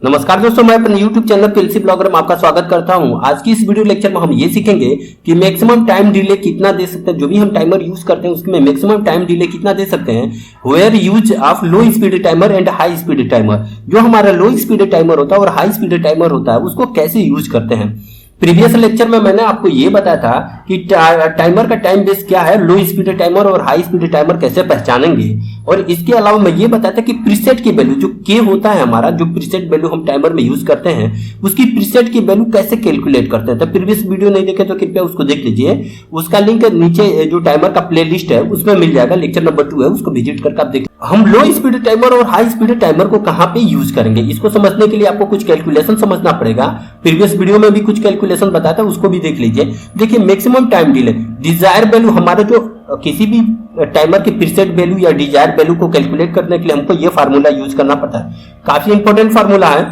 नमस्कार दोस्तों, मैं अपने YouTube चैनल पीएलसी ब्लॉगर में आपका स्वागत करता हूं। आज की इस वीडियो लेक्चर में हम ये सीखेंगे कि मैक्सिमम टाइम डिले कितना दे सकते हैं। जो भी हम टाइमर यूज करते हैं उसमें मैक्सिमम टाइम डिले कितना दे सकते हैं। Where use of low speed timer and high speed timer. जो हमारा लो स्पीड टाइमर होता है और हाई स्पीड टाइमर होता है उसको कैसे यूज करते हैं। प्रीवियस लेक्चर में मैंने आपको ये बताया था कि टाइमर का टाइम बेस क्या है, लो स्पीड टाइमर और हाई स्पीड टाइमर कैसे पहचानेंगे। और इसके अलावा मैं ये बताया था कि प्रीसेट की वैल्यू जो के होता है हमारा, जो प्रीसेट वैल्यू हम टाइमर में यूज करते हैं उसकी प्रीसेट की वैल्यू कैसे कैलकुलेट करते हैं। तो प्रीवियस वीडियो नहीं देखे तो कृपया उसको देख लीजिए। उसका लिंक नीचे जो टाइमर का प्ले लिस्ट है उसमें मिल जाएगा, लेक्चर नंबर 2 है, उसको विजिट करके आप देख। हम लो स्पीड टाइमर और हाई स्पीड टाइमर को कहां पे यूज करेंगे, इसको समझने के लिए आपको कुछ कैलकुलेशन समझना पड़ेगा। प्रीवियस वीडियो में भी कुछ कैलकुलेशन बताया था, उसको भी देख लीजिए। देखिए maximum time delay, desire value, हमारा जो किसी भी टाइमर की प्रीसेट वैल्यू या डिजायर वैल्यू को कैलकुलेट करने के लिए हमको ये फार्मूला यूज करना पड़ता है। काफी इंपॉर्टेंट फार्मूला है।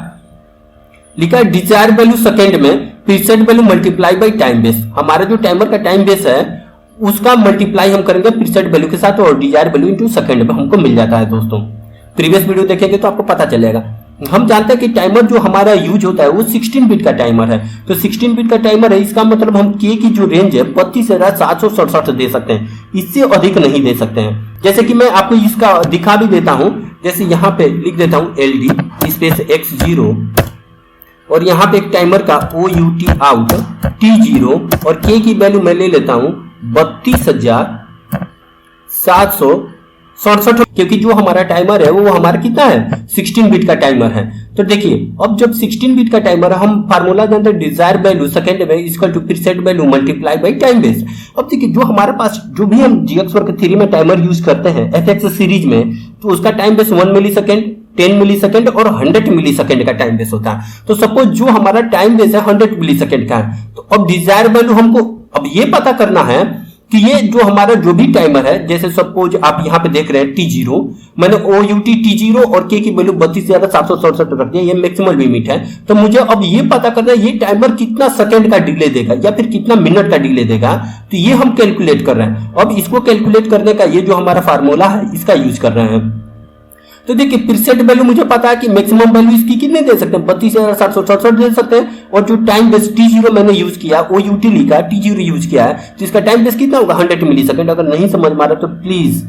लिखा है डिजायर वैल्यू सेकंड में preset value multiply by time base. हमारा जो टाइमर का टाइम बेस है उसका मल्टीप्लाई हम करेंगे प्रीसेट वैल्यू के साथ और डिजायर वैल्यू इनटू सेकंड में हमको मिल जाता है। दोस्तों प्रीवियस वीडियो देखेंगे तो आपको पता चलेगा। हम जानते हैं कि टाइमर जो हमारा यूज होता है वो 16 बिट का टाइमर है। तो 16 बिट का टाइमर है, इसका मतलब हम के की जो रेंज है 32,767 दे सकते हैं, इससे अधिक नहीं दे सकते हैं। जैसे कि मैं आपको इसका दिखा भी देता हूं। जैसे यहाँ पे लिख देता हूं LD स्पेस X0 और यहाँ पे एक टाइमर का OUT आउट T0 और के की वैल्यू मैं ले लेता हूं 32,767, क्योंकि जो हमारा टाइमर है वो हमारा कितना है 16 बिट का टाइमर है। तो देखिए अब जब 16 बिट का टाइमर है, हम फार्मूला जानते हैं डिजायर वैल्यू सेकंड में equal to preset value multiply by time base. अब देखिए जो हमारे पास जो भी हम GX वर्क थ्योरी में टाइमर यूज करते हैं FX सीरीज में, तो उसका time base 1 millisecond, 10 millisecond और 100 मिली सेकेंड का टाइम बेस होता है। तो सपोज जो हमारा टाइम बेस है 100 मिली सेकेंड का है, तो अब डिजायर वैल्यू हमको अब ये पता करना है कि ये जो हमारा जो भी टाइमर है, जैसे सपोज आप यहाँ पे देख रहे हैं T0, मैंने OUT T0 और के की वैल्यू 32,767 रख दिया, ये मैक्सिमम लिमिट है। तो मुझे अब ये पता करना है ये टाइमर कितना सेकंड का डिले देगा या फिर कितना मिनट का डिले देगा। तो ये हम कैलकुलेट कर रहे हैं। अब इसको कैलकुलेट करने का ये जो हमारा फार्मूला है इसका यूज कर रहे हैं। तो देखिए प्रीसेट वैल्यू मुझे पता है कि मैक्सिमम वैल्यू इसकी कितने दे सकते हैं, 32,767 दे सकते हैं। और जो टाइम बेस T0 मैंने यूज किया, OUT लिखा T0 यूज किया है, तो इसका टाइम बेस कितना होगा 100 मिली सेकेंड। अगर नहीं समझ में आ रहा तो प्लीज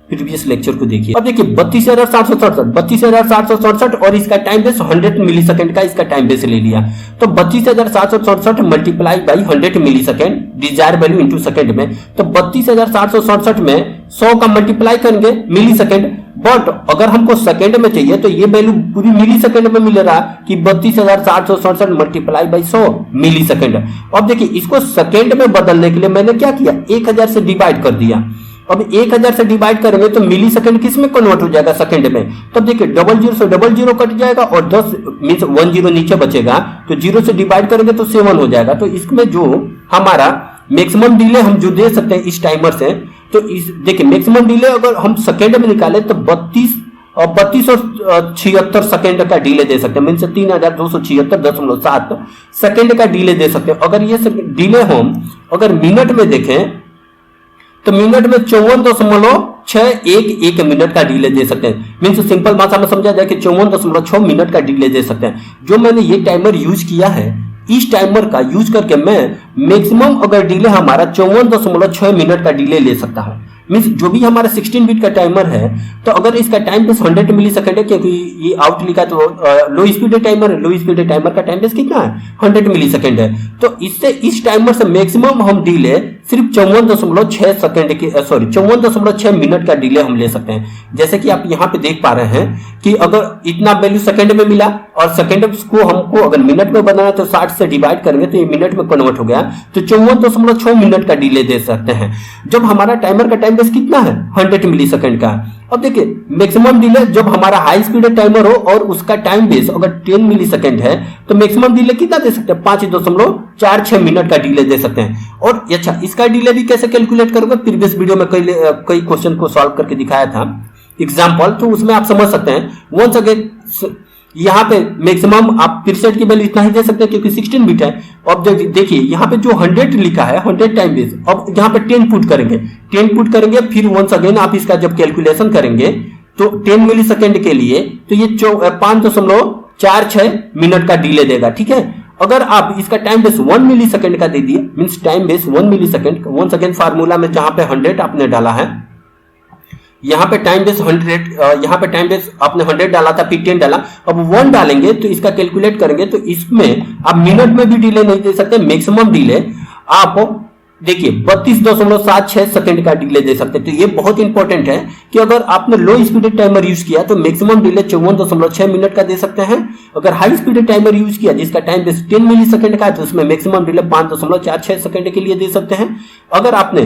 प्रीवियस लेक्चर को देखिए। अब देखिए 32,767 और इसका टाइम बेस 100 मिली सेकेंड का इसका टाइम बेस ले लिया। तो 32,767 multiply by 100 millisecond desire value into second में, तो 32,767 में 100 का मल्टीप्लाई करेंगे मिली सेकेंड। बट अगर हमको सेकेंड में चाहिए तो ये वैल्यू पूरी मिली सेकेंड में मिल रहा कि 32,767 मल्टीप्लाई बाई 100 मिली सेकेंड। अब देखिए इसको सेकेंड में बदलने के लिए मैंने क्या किया, 1000 से डिवाइड कर दिया। अब 1000 से डिवाइड करेंगे तो मिली सेकेंड किस में कन्वर्ट हो जाएगा, सेकेंड में। तब देखिए 00 से 00 कट जाएगा और 10 मींस 10 नीचे बचेगा, तो 0 से डिवाइड करेंगे तो 7 हो जाएगा। तो इसमें जो हमारा मैक्सिमम डिले हम जो दे सकते हैं इस टाइमर से, तो इस देखिए मैक्सिमम डिले अगर हम सेकेंड में निकाले तो 3276 सेकेंड का डिले दे सकते हैं, मीन्स 3276.7 सेकेंड का डिले दे सकते हैं। अगर ये डिले हम अगर मिनट में देखें तो मिनट में 54.611 मिनट का डिले दे सकते हैं। मीन्स सिंपल भाषा में समझा जाए कि 54.6 मिनट का डिले दे सकते हैं। जो मैंने ये टाइमर यूज किया है, इस टाइमर का यूज करके मैं मैक्सिमम अगर डिले हमारा 54.6 मिनट का डिले ले सकता हूं। मीन्स जो भी हमारा 16 बिट का टाइमर है, तो अगर इसका टाइम बेस 100 मिली सेकेंड है, क्योंकि ये आउट लिखा तो लो स्पीड टाइमर है, लो स्पीड टाइमर का टाइम बेस कितना है 100 मिली सेकेंड है। तो इससे इस टाइमर से मैक्सिमम हम डिले सिर्फ 54.6 सेकेंड के 54.6 मिनट का डिले हम ले सकते हैं। जैसे कि आप यहाँ पे देख पा रहे हैं कि अगर इतना वैल्यू सेकेंड में मिला और सेकेंड को हमको अगर मिनट में बनाना तो 60 से डिवाइड करेंगे तो ये मिनट में कन्वर्ट हो गया, तो 54.6 मिनट का डिले दे सकते हैं। जब हमारा टाइमर का टाइम बेस कितना है 100 मिली सेकेंड का। अब देखिए मैक्सिमम डिले जब हमारा हाई स्पीड टाइमर हो और उसका टाइम बेस अगर 10 मिली सेकेंड है, तो मैक्सिमम डिले कितना दे सकते हैं 5.46 मिनट का डिले दे सकते हैं। और अच्छा इसका डिले भी कैसे कैलकुलेट करोगे, प्रीवियस वीडियो में कई क्वेश्चन को सॉल्व करके दिखाया था एग्जाम्पल, तो उसमें आप समझ सकते हैं। वंस अगेन यहाँ पे मैक्सिमम आप प्रीसेट की वैल्यू इतना ही दे सकते हैं क्योंकि 16 बिट है। अब देखिए यहाँ पे जो 100 लिखा है 100 टाइम बेस, अब यहाँ पे 10 पुट करेंगे, 10 पुट करेंगे, फिर वंस अगेन आप इसका जब कैलकुलेशन करेंगे तो 10 मिली सेकेंड के लिए तो ये 0.46 मिनट का डिले देगा, ठीक है। अगर आप इसका टाइम बेस 1 मिली सेकेंड का दे दिए, मीन्स टाइम बेस 1 मिली सेकेंड, वंस अगेन फार्मूला में जहां पे 100 आपने डाला है, यहाँ पे टाइम बेस 100, यहाँ पे टाइम बेस आपने 100 डाला था, फिर 10 डाला, अब 1 डालेंगे तो इसका कैलकुलेट करेंगे तो इसमें आप मिनट में भी डिले नहीं दे सकते, मैक्सिमम डिले आप देखिए 32.76 सेकंड का डिले दे सकते हैं। तो ये बहुत इंपॉर्टेंट है कि अगर आपने लो स्पीड टाइमर यूज किया तो मैक्सिमम डिले 54.6 मिनट का दे सकते हैं। अगर हाई स्पीड टाइमर यूज किया जिसका टाइम बेस 10 मिली सेकंड का है तो उसमें मैक्सिमम डिले 5.46 सेकंड के लिए दे सकते हैं। अगर आपने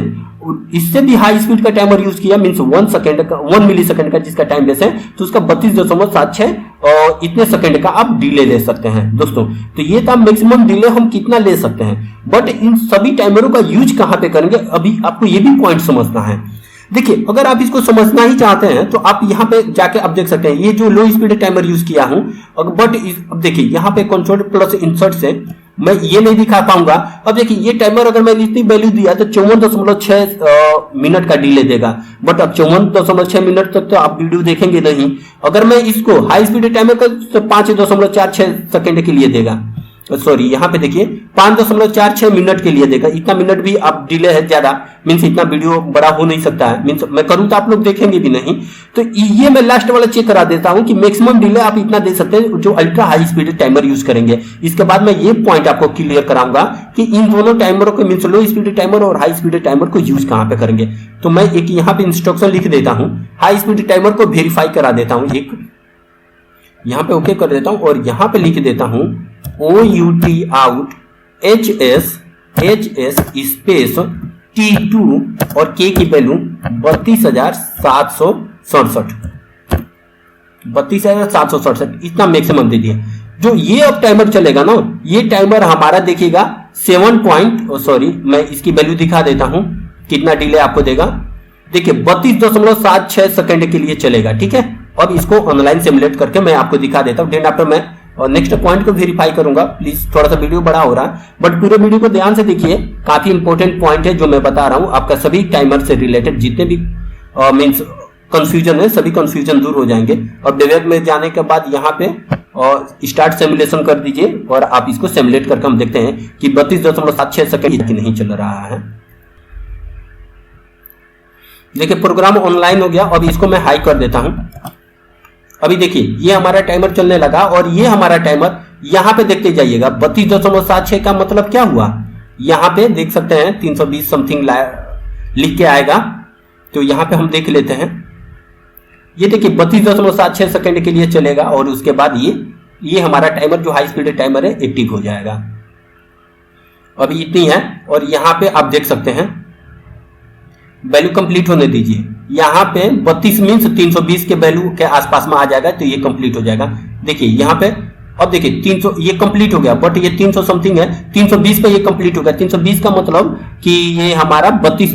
इससे भी हाई स्पीड का टाइमर यूज किया मींस 1 मिली सेकंड का जिसका टाइम बेस है तो उसका 32.76 और इतने सेकंड का आप डिले ले सकते हैं दोस्तों। तो ये था मैक्सिमम डिले हम कितना ले सकते हैं। बट इन सभी टाइमरों का यूज कहां पे करेंगे, अभी आपको ये भी पॉइंट समझना है। देखिए अगर आप इसको समझना ही चाहते हैं तो आप यहाँ पे जाके आप देख सकते हैं ये जो लो स्पीड टाइमर यूज किया हूं, बट अब देखिए यहाँ पे कंट्रोल प्लस इंसर्ट से मैं ये नहीं दिखा पाऊंगा। अब देखिए ये टाइमर अगर मैंने इतनी वैल्यू दिया तो 54.6 मिनट का डिले देगा, बट अब 54.6 मिनट तक तो आप वीडियो देखेंगे नहीं। अगर मैं इसको हाई स्पीड टाइमर का तो 5.46 सेकंड के लिए देगा, सॉरी यहाँ पे देखिए 5.46 मिनट के लिए देगा। इतना मिनट भी आप डिले है ज्यादा, मीन्स इतना वीडियो बड़ा हो नहीं सकता है, मीन्स मैं करूं तो आप लोग देखेंगे भी नहीं। तो ये मैं लास्ट वाला चेक करा देता हूं कि मैक्सिमम डिले आप इतना दे सकते हैं जो ultra high speed timer use करेंगे। इसके बाद मैं ये पॉइंट आपको क्लियर कराऊंगा कि इन दोनों टाइमरों को मीन्स लो स्पीड टाइमर और हाई स्पीड टाइमर को यूज कहां पे करेंगे। तो मैं एक यहाँ पे इंस्ट्रक्शन लिख देता हूं, हाई स्पीड टाइमर को वेरीफाई करा देता हूं, एक यहाँ पे ओके कर देता हूं और यहाँ पे लिख देता हूं OUT out HS space T2 और K की वैल्यू 32,767 इतना मैक्सिमम दे दिए। जो ये अब टाइमर चलेगा ना, ये टाइमर हमारा देखिएगा 7 मैं इसकी वैल्यू दिखा देता हूं कितना डिले आपको देगा। देखिए 32.76 सेकंड के लिए चलेगा, ठीक है। अब इसको ऑनलाइन सिमुलेट करके मैं आपको दिखा देता हूं, देन आफ्टर मैं और नेक्स्ट पॉइंट को वेरीफाई करूंगा। प्लीज थोड़ा सा वीडियो बड़ा हो रहा है बट पूरे वीडियो को ध्यान से देखिए, काफी इंपॉर्टेंट पॉइंट है जो मैं बता रहा हूं। आपका सभी टाइमर से रिलेटेड जितने भी मींस कंफ्यूजन है सभी कंफ्यूजन दूर हो जाएंगे। और डेवलप में जाने के बाद यहाँ पे स्टार्ट सिमुलेशन कर दीजिए और आप इसको सिमुलेट करके हम देखते हैं कि 32.76 सेकंड नहीं चल रहा है। देखिए प्रोग्राम ऑनलाइन हो गया। अब इसको मैं हाई कर देता हूं। अभी देखिए ये हमारा टाइमर चलने लगा और ये हमारा टाइमर यहां पे देखते जाइएगा 32.76 का मतलब क्या हुआ, यहां पे देख सकते हैं 320 समथिंग लिख के आएगा। तो यहां पे हम देख लेते हैं, ये देखिए 32.76 सेकंड के लिए चलेगा और उसके बाद ये हमारा टाइमर जो हाई स्पीड टाइमर है एक्टिव हो जाएगा। अभी इतनी है और यहां पे आप देख सकते हैं वैल्यू कंप्लीट होने दीजिए। यहाँ पे 32 मीन्स 320 के वैल्यू के आसपास में आ जाएगा तो ये कंप्लीट हो जाएगा। देखिए यहाँ पे अब देखिए 300 ये कंप्लीट हो गया, बट ये 300 समथिंग है, 320 पे ये कंप्लीट हो गया। 320 का मतलब कि ये हमारा 32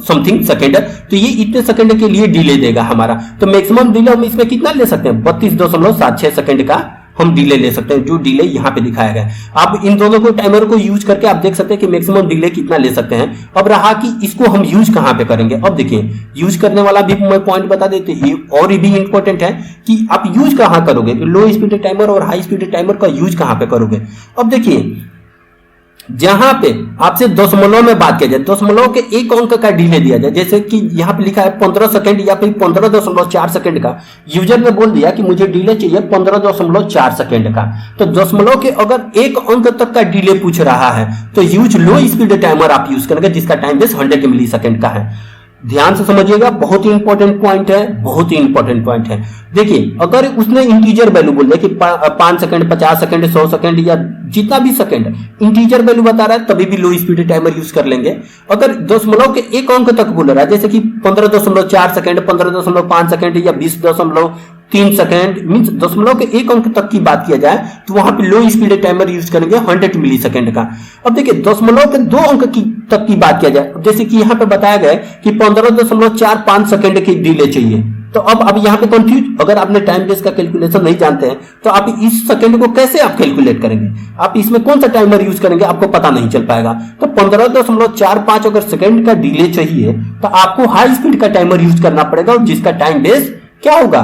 समथिंग सेकेंड है, तो ये इतने सेकंड के लिए डिले देगा हमारा। तो मैक्सिमम डिले हम इसमें कितना ले सकते हैं, 32.76 सेकंड का हम डिले ले सकते हैं, जो डिले यहाँ पे दिखाया गया है। आप इन दोनों को टाइमर को यूज करके आप देख सकते हैं कि मैक्सिमम डिले कितना ले सकते हैं। अब रहा कि इसको हम यूज कहां पे करेंगे। अब देखिए यूज करने वाला भी मैं पॉइंट बता देते हैं, और भी इंपॉर्टेंट है कि आप यूज कहां करोगे, लो स्पीड टाइमर और हाई स्पीड टाइमर का यूज कहां पे करोगे। अब देखिए जहां पे आपसे दशमलव में बात किया जाए, दशमलव के एक अंक का डिले दिया जाए, जैसे कि यहाँ पे लिखा है 15 सेकंड या फिर 15.4 सेकंड का, यूजर ने बोल दिया कि मुझे डिले चाहिए 15.4 सेकंड का, तो दशमलव के अगर एक अंक तक का डिले पूछ रहा है तो यूज लो स्पीड टाइमर आप यूज करेंगे जिसका टाइम बेस 100 मिली सेकंड का है। ध्यान से समझिएगा, बहुत ही इंपॉर्टेंट पॉइंट है, बहुत ही इंपॉर्टेंट पॉइंट है। देखिए अगर उसने इंटीजर वैल्यू बोल दिया कि 5 सेकंड 50 सेकंड 100 सेकंड या जितना भी सेकंड इंटीजर वैल्यू बता रहा है तभी भी लो स्पीड टाइमर यूज कर लेंगे। अगर दशमलव के एक अंक तक बोल रहा है जैसे कि 15.4 सेकंड 15.5 सेकंड या 20.3 सेकंड मींस दशमलव के एक अंक तक की बात किया जाए तो वहां पे लो स्पीड टाइमर यूज करेंगे 100 मिली सेकंड का। अब देखिए दशमलव के 2 अंक तक की बात किया जाए, जैसे कि यहाँ पे बताया गया कि 15.45 सेकंड की डिले चाहिए, तो अब यहाँ पे कंफ्यूज, अगर आपने टाइम बेस का कैलकुलेशन नहीं जानते हैं तो आप इस सेकंड को कैसे आप कैलकुलेट करेंगे, आप इसमें कौन सा टाइमर यूज करेंगे आपको पता नहीं चल पाएगा। तो 15.45 अगर सेकंड का डिले चाहिए तो आपको हाई स्पीड का टाइमर यूज करना पड़ेगा और जिसका टाइम बेस क्या होगा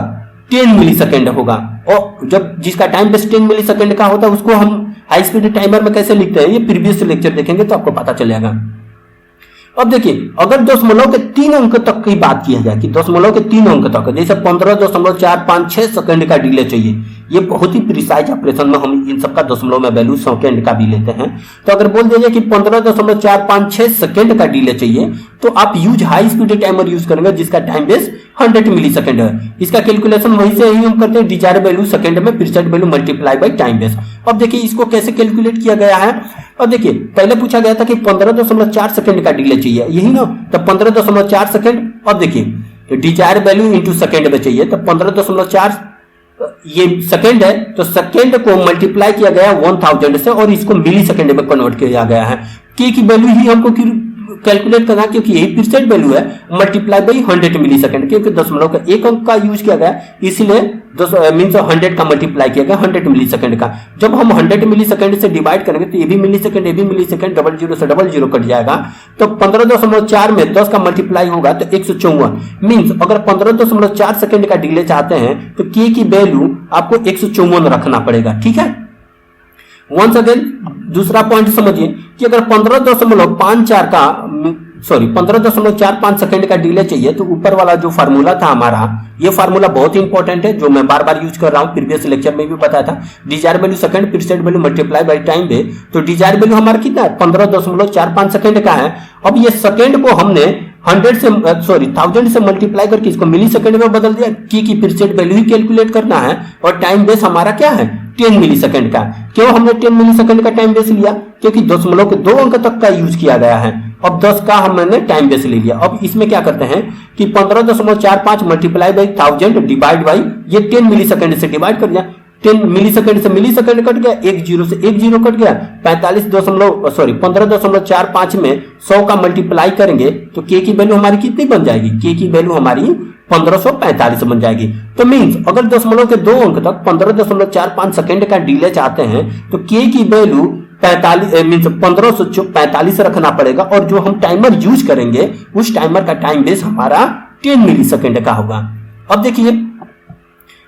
10 मिली सेकंड होगा। और जब जिसका टाइम बेस 10 मिली सेकेंड का होता है उसको हम हाई स्पीड टाइमर में कैसे लिखते हैं, ये प्रीवियस लेक्चर देखेंगे तो आपको पता चलेगा। अब देखिए, अगर दशमलव के 3 अंक तक की बात किया जाए कि दशमलव के 3 अंक तक, जैसे 15.456 सेकंड का डिले चाहिए, ये बहुत ही प्रिसाइज ऑपरेशन में हम इन सबका दशमलव में वैल्यू सेकंड का भी लेते हैं। तो अगर बोल दिया कि 15.456 सेकंड का डिले चाहिए तो आप use high speed timer use करेंगे जिसका टाइम बेस 100 मिली सेकंड है। इसका कैलकुलेशन वही से ही हम करते हैं, डिजायर्ड वैल्यू सेकंड में preset value multiply by time base. अब देखिए इसको कैसे कैलकुलेट किया गया है। अब देखिए, पहले पूछा गया था कि 15.4 सेकंड का डिले चाहिए, यही ना, तो 15.4 सेकंड। अब देखिए डिजायर्ड वैल्यू इंटू सेकंड में चाहिए, तो 15.4 ये सेकंड है, तो सेकंड को मल्टीप्लाई किया गया 1000 से और इसको मिली सेकंड में कन्वर्ट किया गया है। के की वैल्यू ही हमको कैलकुलेट करना, क्योंकि यही प्रीसेट वैल्यू है, मल्टीप्लाई बाई 100 मिली सेकंड, क्योंकि दशमलव का एक अंक का यूज किया गया इसलिए मीन्स 100 का मल्टीप्लाई किया गया 100 मिली सेकंड का। जब हम 100 मिली सेकंड से डिवाइड करेंगे तो ये भी मिली सेकंड, ये भी मिली सेकंड, 00 से 00 कट जाएगा। तो 15.4 में 10 का मल्टीप्लाई होगा तो 154। मीन्स अगर 15.4 सेकंड का डिले चाहते हैं तो के की वैल्यू आपको 154 रखना पड़ेगा। ठीक है, वंस अगेन दूसरा पॉइंट समझिए कि अगर 15.45 सेकंड का डिले चाहिए तो ऊपर वाला जो फार्मूला था हमारा, ये फार्मूला बहुत इंपॉर्टेंट है जो मैं बार बार यूज कर रहा हूं, प्रीवियस लेक्चर में भी बताया था। Desire value second preset value multiply by time पे, तो डिजायर वैल्यू हमारा कितना है 15.45 सेकंड का है। अब ये सेकंड को हमने 1000 से मल्टीप्लाई करके इसको मिली सेकंड में बदल दिया, की प्रीसेट वैल्यू ही कैलकुलेट करना है और टाइम बेस हमारा क्या है 10 मिली सेकंड का। क्यों हमने 10 मिली सेकंड का टाइम बेस लिया, क्योंकि दशमलव के 2 अंक तक का यूज किया गया है। अब 10 का हमने टाइम बेस ले लिया। अब इसमें क्या करते हैं कि 15.45 मल्टीप्लाई बाई 1000 डिवाइड बाई ये 10 मिली सेकंड से डिवाइड कर दिया, 10 मिली सेकंड से मिली सेकंड कट गया, 1 0 से 1 0 कट गया, 15.45 में 100 का मल्टीप्लाई करेंगे तो के की वैल्यू हमारी कितनी बन जाएगी, के की वैल्यू हमारी 1545 बन जाएगी। तो मींस अगर दशमलव के 2 अंक तक 15.45 सेकंड का डिले चाहते हैं तो के की वैल्यू 1545 रखना पड़ेगा और जो हम टाइमर यूज करेंगे उस टाइमर का टाइम बेस हमारा 10 मिली सेकंड का होगा। अब देखिए,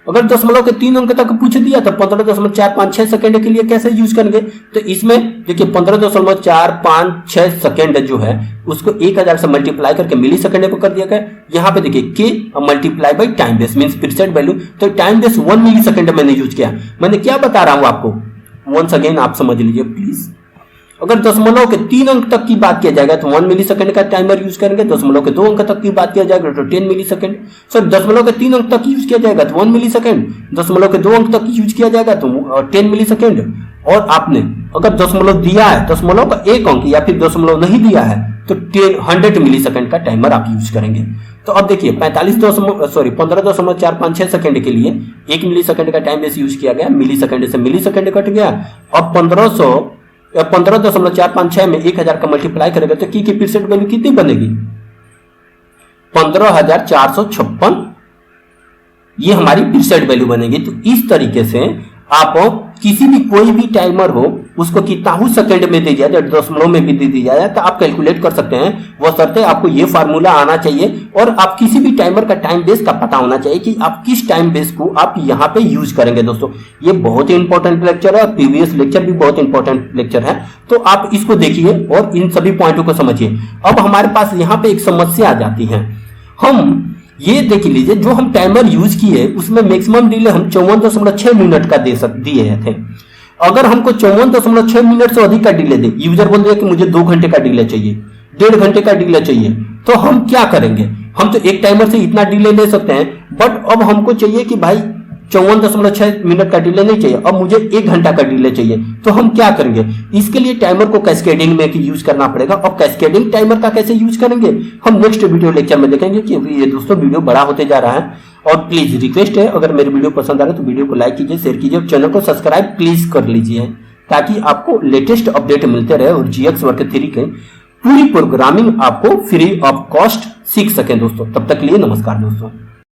अगर दशमलव के 3 अंक तक पूछ दिया तो 15.456 सेकंड के लिए कैसे यूज करेंगे, तो इसमें देखिए 15.456 सेकंड जो है उसको 1000 से मल्टीप्लाई करके मिली सेकंड पे कर दिया गया। यहाँ पे देखिए के multiply by time base means preset value, तो टाइम बेस 1 मिली सेकंड मैंने यूज किया। मैंने क्या बता रहा हूं आपको, वंस अगेन आप समझ लीजिए प्लीज। अगर दशमलव के 3 अंक तक की बात किया जाएगा तो 1 मिली सेकंड का टाइमर यूज करेंगे, दशमलव के 2 अंक तक की बात किया जाएगा तो 10 मिली सेकंड, सर दशमलव के 3 अंक तक यूज किया जाएगा तो 1 मिली सेकंड, दशमलव के 2 अंक तक यूज किया जाएगा तो 10 मिली सेकंड। और आपने अगर दशमलव दिया है, दशमलव का 1 अंक या फिर दशमलव नहीं दिया है तो 100 मिली सेकंड का टाइमर आप यूज करेंगे। तो अब देखिए 15.456 सेकंड के लिए 1 मिली सेकंड का टाइम बेस यूज किया गया, मिली सेकंड से मिली सेकंड कट गया। अब 15.456 में 1000 का मल्टीप्लाई करेगा तो की प्रीसेट वैल्यू कितनी बनेगी 15,456, ये हमारी प्रीसेट वैल्यू बनेगी। तो इस तरीके से आप किसी भी कोई भी टाइमर हो उसको कितना सेकंड में दे दिया जाए, दशमलव में भी दे दिया जाए तो आप कैलकुलेट कर सकते हैं। वो शर्त है आपको ये फार्मूला आना चाहिए और आप किसी भी टाइमर का टाइम बेस का पता होना चाहिए कि आप किस टाइम बेस को आप यहाँ पे यूज करेंगे। दोस्तों ये बहुत ही इंपॉर्टेंट लेक्चर है, प्रीवियस लेक्चर भी बहुत इंपॉर्टेंट लेक्चर है, तो आप इसको देखिए और इन सभी पॉइंटों को समझिए। अब हमारे पास यहाँ पे एक समस्या आ जाती है, हम ये देख लीजिए जो हम टाइमर यूज किए उसमें मैक्सिमम डिले हम 54.6 मिनट का दिए थे। अगर हमको 54.6 मिनट से अधिक का डिले दे, यूजर बोल दिया कि मुझे 2 घंटे का डिले चाहिए, 1.5 घंटे का डिले चाहिए, तो हम क्या करेंगे, हम तो एक टाइमर से इतना डिले ले सकते हैं, बट अब हमको चाहिए कि भाई 54.6 मिनट का डिले नहीं चाहिए, अब मुझे 1 घंटा का डिले चाहिए, तो हम क्या करेंगे, इसके लिए टाइमर को कैस्केडिंग में यूज करना पड़ेगा। और कैस्केडिंग टाइमर का कैसे यूज करेंगे हम नेक्स्ट वीडियो लेक्चर में देखेंगे, क्योंकि ये दोस्तों वीडियो बड़ा होते जा रहा है। और प्लीज रिक्वेस्ट है, अगर मेरी वीडियो पसंद आ रहा है तो वीडियो को लाइक कीजिए, शेयर कीजिए और चैनल को सब्सक्राइब प्लीज कर लीजिए ताकि आपको लेटेस्ट अपडेट मिलते रहे और GX वर्क 3 के पूरी प्रोग्रामिंग आपको फ्री ऑफ कॉस्ट सीख सकें दोस्तों। तब तक के लिए नमस्कार दोस्तों।